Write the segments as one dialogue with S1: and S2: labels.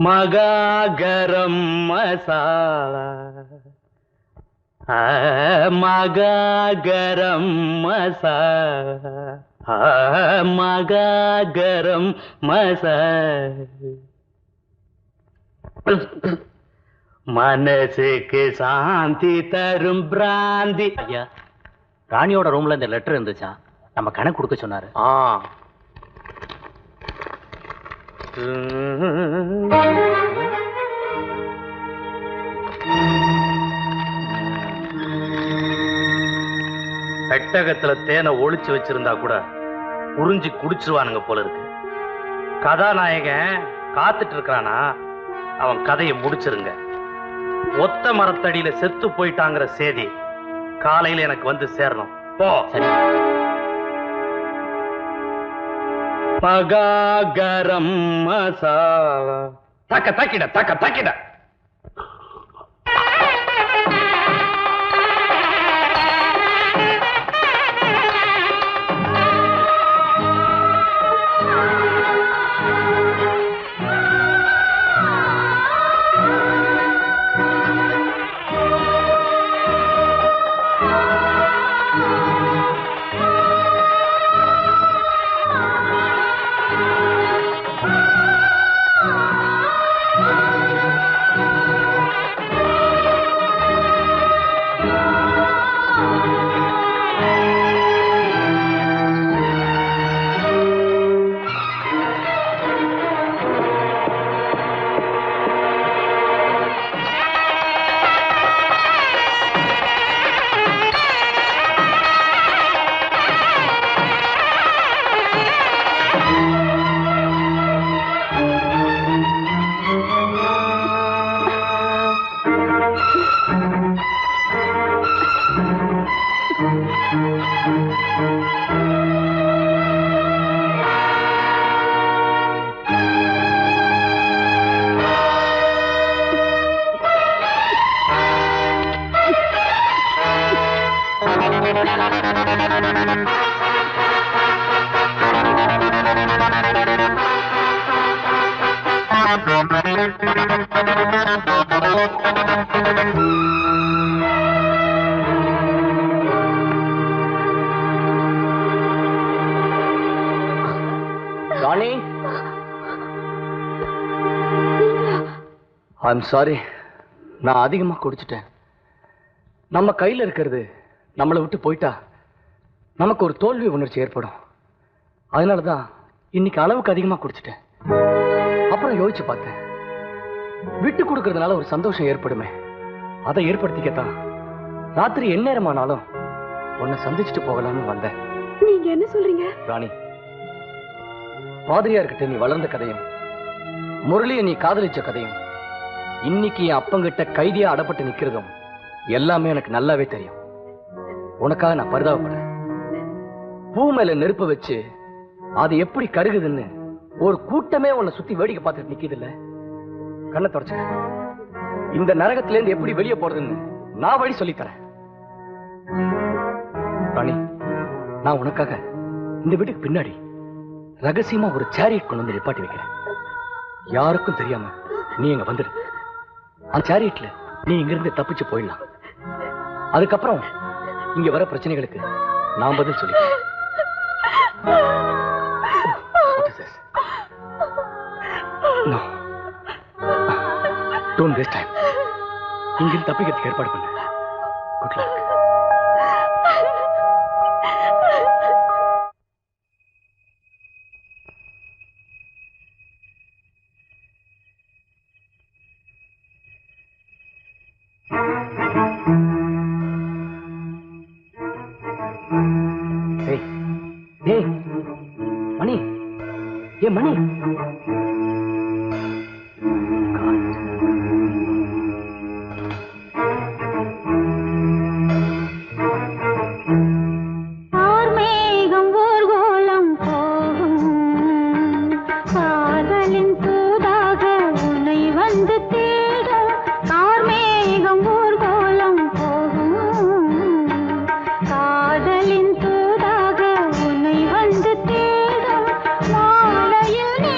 S1: மகாகரம் மசாலா மகாகரம் மசாலா மகாகரம் மசாலா மனசுக்கு சாந்தி தரும் பிராந்தி.
S2: ஐயா, ராணியோட ரூம்ல இந்த லெட்டர் இருந்துச்சா? நம்ம கணக்கு கொடுக்க சொன்னாரு.
S1: பெட்டகத்துல தேனை ஒளிச்சு வச்சிருந்தா கூட உறிஞ்சி குடிச்சிருவானுங்க போல இருக்கு. கதாநாயகன் காத்துட்டு இருக்கிறானா, அவன் கதையை முடிச்சிருங்க. ஒத்த மரத்தடியில செத்து போயிட்டாங்கிற செய்தி காலையில எனக்கு வந்து சேரணும். போ. சரி. மகாகரம் மசாலா தக்க தக்கிட தக்க தக்கிட.
S2: ராணி, ஐம் சாரி, நான் அதிகமா குடிச்சிட்டேன். நம்ம கையில இருக்கிறது நம்மளை விட்டு போயிட்டா நமக்கு ஒரு தோல்வி உணர்ச்சி ஏற்படும். அதனாலதான் இன்னைக்கு அளவுக்கு அதிகமா குடிச்சிட்டேன். அப்புறம் யோசிச்சு பார்த்தேன், விட்டு கொடுக்கறதுனால ஒரு சந்தோஷம் ஏற்படுமே, அதை ஏற்படுத்திக்கத்தான் ராத்திரி எந்நேரமானாலும் உன்னை சந்திச்சுட்டு போகலாம்னு வந்தேன்.
S3: நீங்க என்ன சொல்றீங்க?
S2: ராணி, பாதிரியார்கிட்ட நீ வளர்ந்த கதையும், முரளியை நீ காதலிச்ச கதையும், இன்னைக்கு என் அப்பங்கிட்ட கைதியா அடப்பட்டு நிக்கிறதும் எல்லாமே எனக்கு நல்லாவே தெரியும். உனக்காக நான் பரிதாபப்படுறேன். பூ மேல நெருப்பு வச்சு அது எப்படி கருகுதுன்னு ஒரு கூட்டமே உன்னை சுத்தி வேடிக்கை பார்த்துட்டு நிக்குது இல்ல? கண்ணை தொடச்சு இந்த நரகத்துல இருந்து எப்படி வெளியே போறதுன்னு நான் வழி சொல்லித்தரேன். ராணி, நான் உனக்காக இந்த வீட்டுக்கு பின்னாடி ரகசியமா ஒரு சேரியட் கொண்டு வந்து நிப்பாட்டி வைக்கிறேன். யாருக்கும் தெரியாம நீ இங்க வந்துடு. அந்த சேரியட்ல நீ இங்கிருந்து தப்பிச்சு போயிடலாம். அதுக்கப்புறம் இங்க வர பிரச்சனைகளுக்கு நான் பதில் சொல்லிக்கிறேன். No. Don't waste time. இங்கிருந்து தப்பிக்கிறதுக்கு ஏற்பாடு பண்ணு. Good luck. Hey, மணி, மணி.
S4: காதலின் தூதாக உன்னை வந்து தேடும் மாலையில் நீ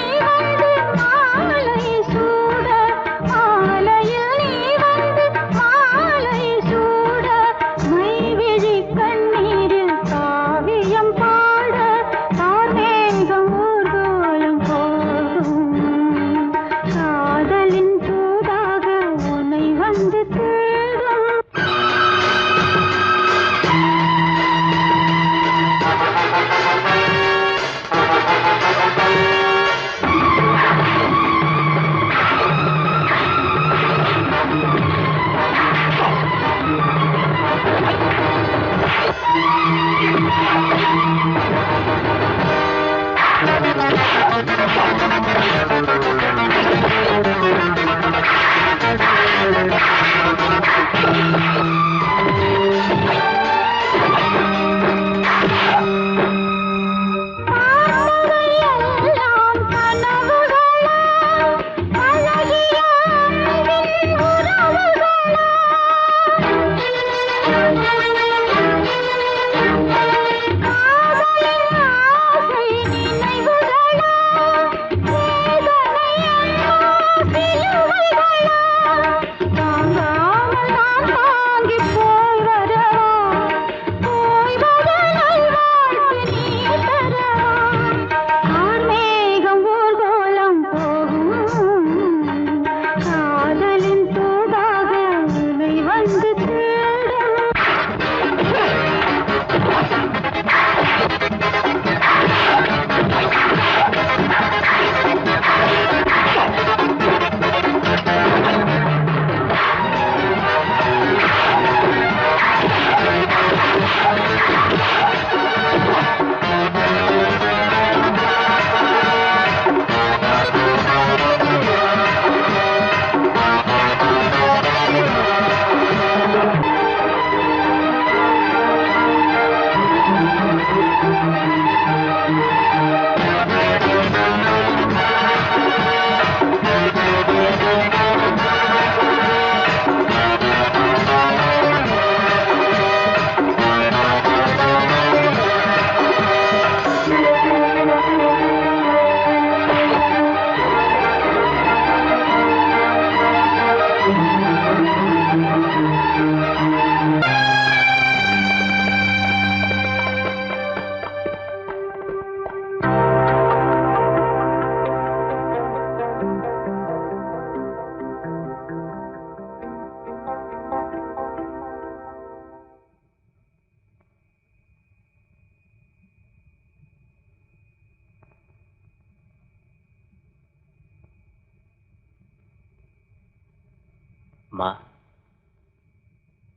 S2: அம்மா.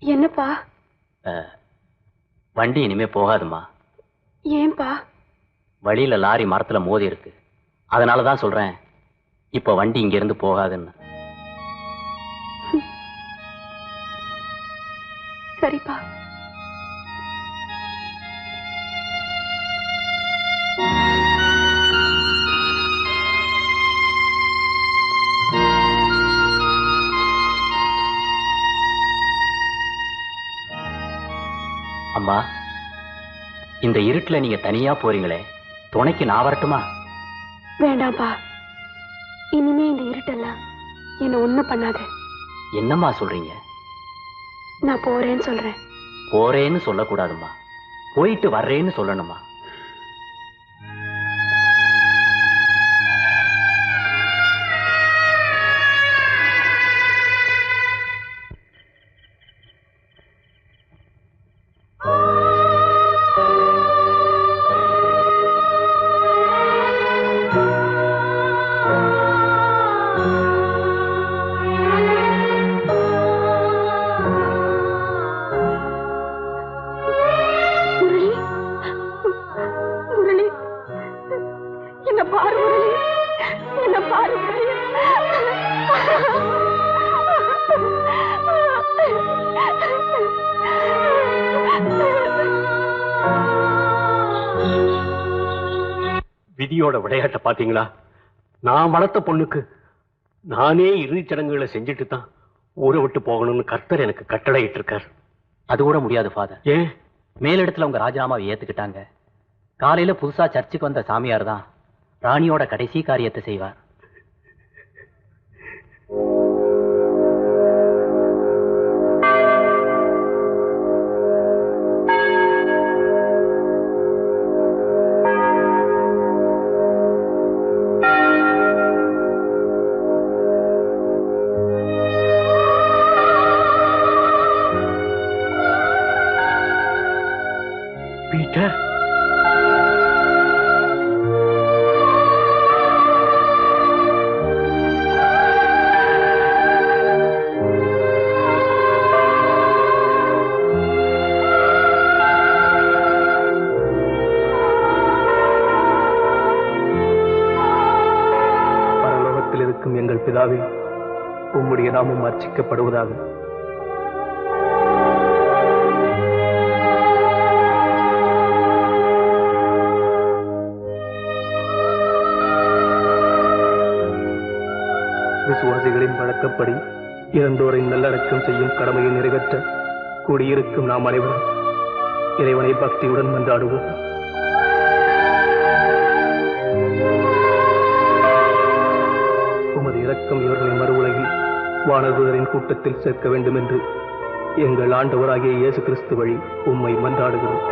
S3: என்னப்பா?
S2: வண்டி இனிமே போகாதுமா.
S3: ஏன்பா?
S2: வழியில லாரி மரத்துல மோதி இருக்கு. அதனாலதான் சொல்றேன், இப்ப வண்டி இங்க இருந்து போகாதுன்னு.
S3: சரிப்பா.
S2: அம்மா, இந்த இருட்டுல நீங்க தனியா போறீங்களே, துணைக்கு நான் வரட்டுமா?
S3: வேண்டாம்ப்பா. இனிமே இந்த இருட்டெல்லாம் என்ன ஒண்ணும் பண்ணாது.
S2: என்னம்மா சொல்றீங்க?
S3: நான் போறேன்னு சொல்றேன்.
S2: போறேன்னு சொல்லக்கூடாதும்மா, போயிட்டு வர்றேன்னு சொல்லணுமா?
S4: விதியோட விளையாட்ட பாத்தீங்களா? நான் வளர்த்த பொண்ணுக்கு நானே இறுதிச் சடங்குகளை செஞ்சுட்டு தான் ஊரை விட்டு போகணும்னு கர்த்தர் எனக்கு கட்டளையிட்டு இருக்கார்.
S2: அது கூட முடியாது ஃபாதர்.
S4: ஏன்?
S2: மேலிடத்துல உங்க ராஜினாமாவை ஏத்துக்கிட்டாங்க. காலையில புதுசா சர்ச்சுக்கு வந்த சாமியார் தான் ராணியோட கடைசி காரியத்தை செய்வார்.
S4: பீட்டர், பரலோகத்தில் இருக்கும் எங்கள் பிதாவே, உம்முடைய நாமம் அர்ச்சிக்கப்படுவதாக. விசுவாசிகளின் வழக்கப்படி இறந்தோரை நல்லடக்கம் செய்யும் கடமையை நிறைவேற்ற கூடியிருக்கும் நாம் அனைவரும் இறைவனை பக்தியுடன் மன்றாடுவோம். உமது இரக்கம் இவர்களை மறு உலகில் வானதூதரின் கூட்டத்தில் சேர்க்க வேண்டும் என்று எங்கள் ஆண்டவராகிய இயேசு கிறிஸ்து வழி உம்மை மன்றாடுகிறோம்.